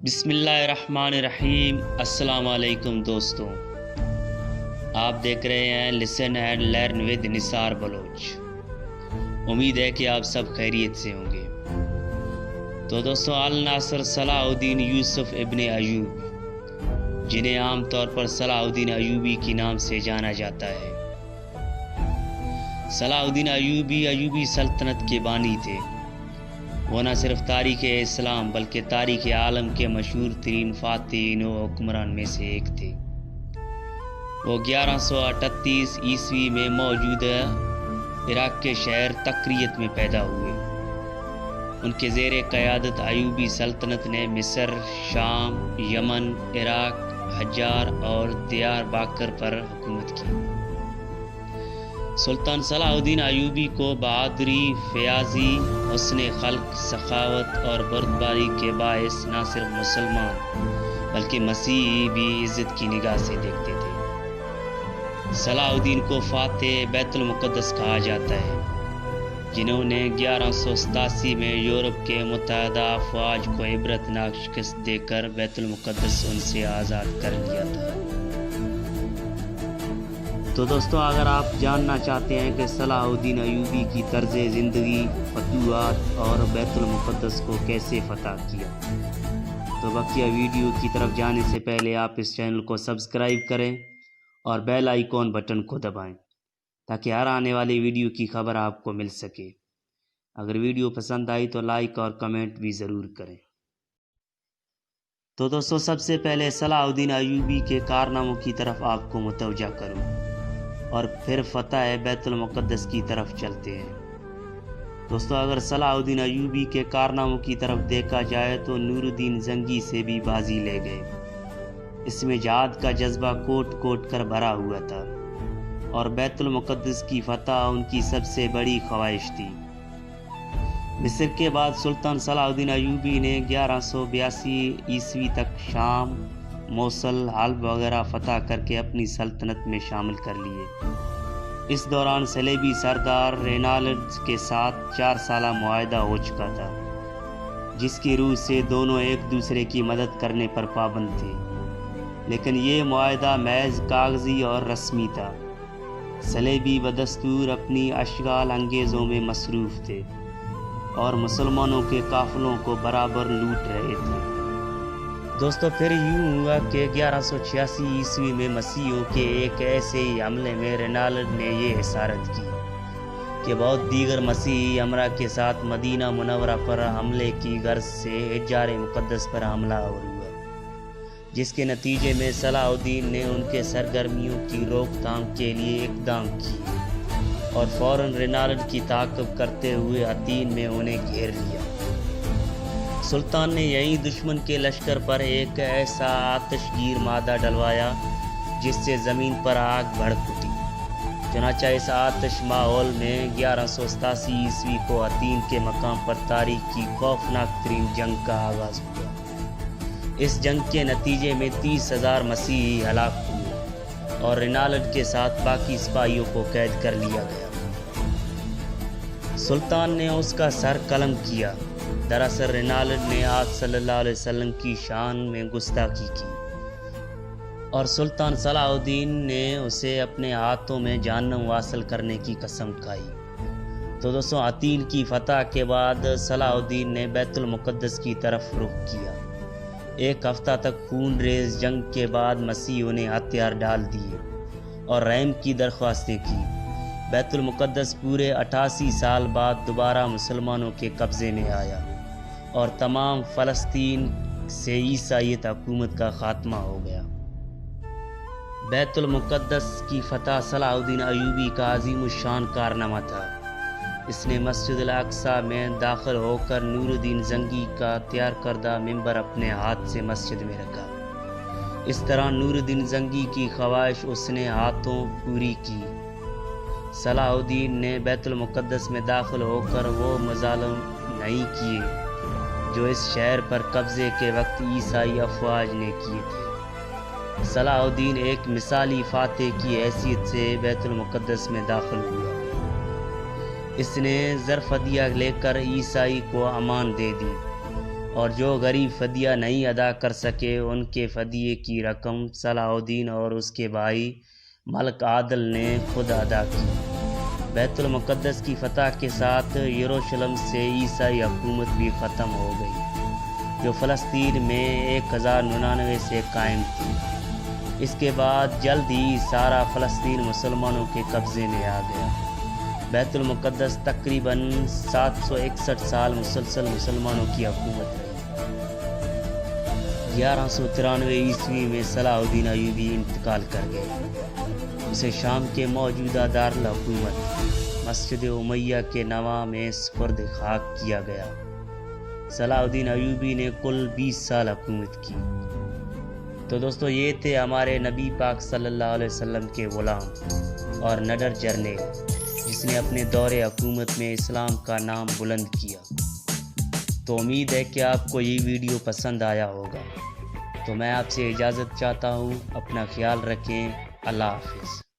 بسم اللہ الرحمن الرحیم۔ السلام علیکم دوستوں، آپ دیکھ رہے ہیں لسن اینڈ لرن ود نثار بلوچ۔ امید ہے کہ آپ سب خیریت سے ہوں گے۔ تو دوستوں، الناصر صلاح الدین یوسف ابن ایوب، جنہیں عام طور پر صلاح الدین ایوبی کے نام سے جانا جاتا ہے، صلاح الدین ایوبی سلطنت کے بانی تھے۔ وہ نہ صرف تاریخ اسلام بلکہ تاریخ عالم کے مشہور ترین فاتحین و حکمران میں سے ایک تھے۔ وہ 1138 عیسوی میں موجودہ عراق کے شہر تقریت میں پیدا ہوئے۔ ان کے زیر قیادت ایوبی سلطنت نے مصر، شام، یمن، عراق، حجار اور دیار باکر پر حکومت کی۔ سلطان صلاح الدین ایوبی کو بہادری، فیاضی، حسن خلق، سخاوت اور بردباری کے باعث نہ صرف مسلمان بلکہ مسیحی بھی عزت کی نگاہ سے دیکھتے تھے۔ صلاح الدین کو فاتح بیت المقدس کہا جاتا ہے، جنہوں نے 1187 میں یورپ کے متحدہ افواج کو عبرتناک شکست دے کر بیت المقدس ان سے آزاد کر لیا تھا۔ تو دوستوں، اگر آپ جاننا چاہتے ہیں کہ صلاح الدین ایوبی کی طرز زندگی، فتوحات اور بیت المقدس کو کیسے فتح کیا، تو بقیہ ویڈیو کی طرف جانے سے پہلے آپ اس چینل کو سبسکرائب کریں اور بیل آئیکن بٹن کو دبائیں تاکہ ہر آنے والی ویڈیو کی خبر آپ کو مل سکے۔ اگر ویڈیو پسند آئی تو لائک اور کمنٹ بھی ضرور کریں۔ تو دوستوں، سب سے پہلے صلاح الدین ایوبی کے کارناموں کی طرف آپ کو متوجہ کروں اور پھر فتح بیت المقدس کی طرف چلتے ہیں۔ دوستو، اگر صلاح الدین ایوبی کے کارناموں کی طرف دیکھا جائے تو نور الدین زنگی سے بھی بازی لے گئے۔ اس میں جہاد کا جذبہ کوٹ کوٹ کر بھرا ہوا تھا اور بیت المقدس کی فتح ان کی سب سے بڑی خواہش تھی۔ مصر کے بعد سلطان صلاح الدین ایوبی نے 1182 عیسوی تک شام، موصل، حلب وغیرہ فتح کر کے اپنی سلطنت میں شامل کر لیے۔ اس دوران صلیبی سردار رینالڈ کے ساتھ 4 سالہ معاہدہ ہو چکا تھا، جس کی روح سے دونوں ایک دوسرے کی مدد کرنے پر پابند تھے، لیکن یہ معاہدہ محض کاغذی اور رسمی تھا۔ صلیبی بدستور اپنی اشغال انگیزوں میں مصروف تھے اور مسلمانوں کے قافلوں کو برابر لوٹ رہے تھے۔ دوستو، پھر یوں ہوا کہ 1186 عیسوی میں مسیحیوں کے ایک ایسے ہی حملے میں رینالڈ نے یہ حصارت کی کہ بہت دیگر مسیحی امراء کے ساتھ مدینہ منورہ پر حملے کی غرض سے حجار مقدس پر حملہ آور ہوا، جس کے نتیجے میں صلاح الدین نے ان کے سرگرمیوں کی روک تھام کے لیے اقدام کیے اور فوراً رینالڈ کی تعقیب کرتے ہوئے حطین میں انہیں گھیر لیا۔ سلطان نے یہیں دشمن کے لشکر پر ایک ایسا آتش گیر مادہ ڈلوایا جس سے زمین پر آگ بھڑک اٹھی۔ چنانچہ اس آتش ماحول میں 1187 عیسوی کو حطین کے مقام پر تاریخ کی خوفناک ترین جنگ کا آغاز ہوا۔ اس جنگ کے نتیجے میں 30,000 مسیحی ہلاک ہوئے اور رینالڈ کے ساتھ باقی سپاہیوں کو قید کر لیا گیا۔ سلطان نے اس کا سر قلم کیا۔ دراصل رینالڈ نے آپ صلی اللہ علیہ وسلم کی شان میں گستاخی کی اور سلطان صلاح الدین نے اسے اپنے ہاتھوں میں جہنم واصل کرنے کی قسم کھائی۔ تو دوستوں، حطین کی فتح کے بعد صلاح الدین نے بیت المقدس کی طرف رخ کیا۔ ایک ہفتہ تک خون ریز جنگ کے بعد مسیحیوں نے ہتھیار ڈال دیے اور رحم کی درخواستیں کی۔ بیت المقدس پورے 88 سال بعد دوبارہ مسلمانوں کے قبضے میں آیا اور تمام فلسطین سے عیسائیت حکومت کا خاتمہ ہو گیا۔ بیت المقدس کی فتح صلاح الدین ایوبی کا عظیم الشان کارنامہ تھا۔ اس نے مسجد الاقصی میں داخل ہو کر نور الدین زنگی کا تیار کردہ منبر اپنے ہاتھ سے مسجد میں رکھا۔ اس طرح نور الدین زنگی کی خواہش اس نے ہاتھوں پوری کی۔ صلاح الدین نے بیت المقدس میں داخل ہو کر وہ مظالم نہیں کیے جو اس شہر پر قبضے کے وقت عیسائی افواج نے کیے تھے۔ صلاح الدین ایک مثالی فاتح کی حیثیت سے بیت المقدس میں داخل ہوا۔ اس نے زر فدیہ لے کر عیسائی کو امان دے دی اور جو غریب فدیہ نہیں ادا کر سکے ان کے فدیے کی رقم صلاح الدین اور اس کے بھائی ملک عادل نے خود ادا کی۔ بیت المقدس کی فتح کے ساتھ یروشلم سے عیسائی حکومت بھی ختم ہو گئی، جو فلسطین میں 1099 سے قائم تھی۔ اس کے بعد جلد ہی سارا فلسطین مسلمانوں کے قبضے میں آ گیا۔ بیت المقدس تقریباً 761 سال مسلسل مسلمانوں کی حکومت رہی۔ 1193 عیسوی میں صلاح الدین ایوبی انتقال کر گئے۔ اسے شام کے موجودہ دارالحکومت مسجد امیہ کے نواں میں سپرد خاک کیا گیا۔ صلاح الدین ایوبی نے کل 20 سال حکومت کی۔ تو دوستو یہ تھے ہمارے نبی پاک صلی اللہ علیہ وسلم کے غلام اور نڈر جرنیل، جس نے اپنے دور حکومت میں اسلام کا نام بلند کیا۔ تو امید ہے کہ آپ کو یہ ویڈیو پسند آیا ہوگا۔ تو میں آپ سے اجازت چاہتا ہوں، اپنا خیال رکھیں، اللہ حافظ۔